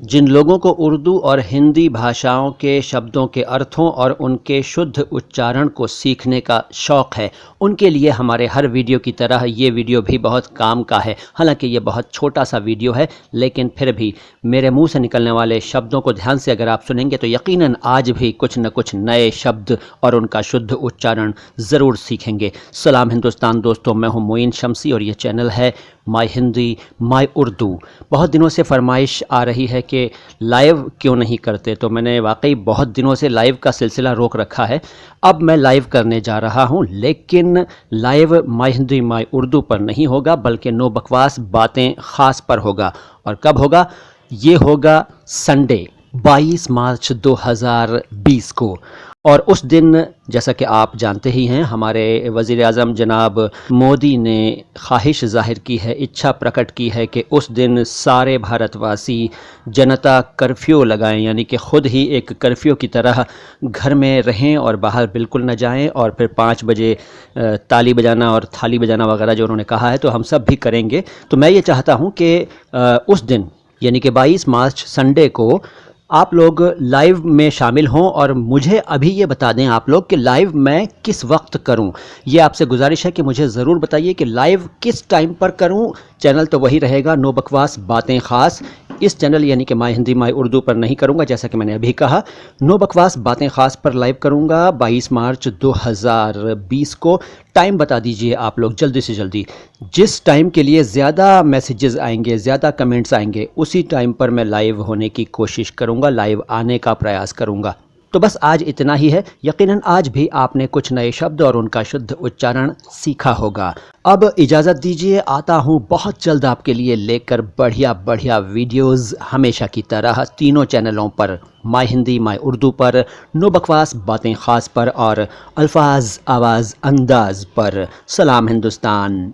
जिन लोगों को उर्दू और हिंदी भाषाओं के शब्दों के अर्थों और उनके शुद्ध उच्चारण को सीखने का शौक़ है, उनके लिए हमारे हर वीडियो की तरह ये वीडियो भी बहुत काम का है। हालांकि ये बहुत छोटा सा वीडियो है, लेकिन फिर भी मेरे मुंह से निकलने वाले शब्दों को ध्यान से अगर आप सुनेंगे तो यकीनन आज भी कुछ न कुछ नए शब्द और उनका शुद्ध उच्चारण ज़रूर सीखेंगे। सलाम हिंदुस्तान दोस्तों, मैं हूँ मोइन शमसी और ये चैनल है माय हिंदी माय उर्दू। बहुत दिनों से फरमाइश आ रही है कि लाइव क्यों नहीं करते, तो मैंने वाकई बहुत दिनों से लाइव का सिलसिला रोक रखा है। अब मैं लाइव करने जा रहा हूं, लेकिन live my Hindi my Urdu पर नहीं होगा, बल्कि नो बकवास बातें ख़ास पर होगा। और कब होगा? ये होगा संडे 22 मार्च 2020 को। और उस दिन जैसा कि आप जानते ही हैं, हमारे वज़ीर आज़म जनाब मोदी ने ख्वाहिश ज़ाहिर की है, इच्छा प्रकट की है कि उस दिन सारे भारतवासी जनता कर्फ्यू लगाएं, यानी कि ख़ुद ही एक कर्फ्यू की तरह घर में रहें और बाहर बिल्कुल न जाएं। और फिर 5 बजे ताली बजाना और थाली बजाना वगैरह जो उन्होंने कहा है, तो हम सब भी करेंगे। तो मैं ये चाहता हूँ कि उस दिन यानी कि 22 मार्च संडे को आप लोग लाइव में शामिल हों और मुझे अभी ये बता दें आप लोग कि लाइव मैं किस वक्त करूं। ये आपसे गुजारिश है कि मुझे ज़रूर बताइए कि लाइव किस टाइम पर करूं। चैनल तो वही रहेगा, नो बकवास बातें ख़ास। इस चैनल यानी कि माय हिंदी माय उर्दू पर नहीं करूंगा, जैसा कि मैंने अभी कहा। नो बकवास बातें ख़ास पर लाइव करूंगा 22 मार्च 2020 को। टाइम बता दीजिए आप लोग जल्दी से जल्दी। जिस टाइम के लिए ज़्यादा मैसेजेस आएंगे, ज़्यादा कमेंट्स आएंगे, उसी टाइम पर मैं लाइव होने की कोशिश करूंगा, लाइव आने का प्रयास करूंगा। तो बस आज इतना ही है। यकीनन आज भी आपने कुछ नए शब्द और उनका शुद्ध उच्चारण सीखा होगा। अब इजाज़त दीजिए, आता हूँ बहुत जल्द आपके लिए लेकर बढ़िया बढ़िया वीडियोस, हमेशा की तरह तीनों चैनलों पर, माय हिंदी माय उर्दू पर, नो बकवास बातें ख़ास पर और अल्फाज आवाज़ अंदाज़ पर। सलाम हिंदुस्तान।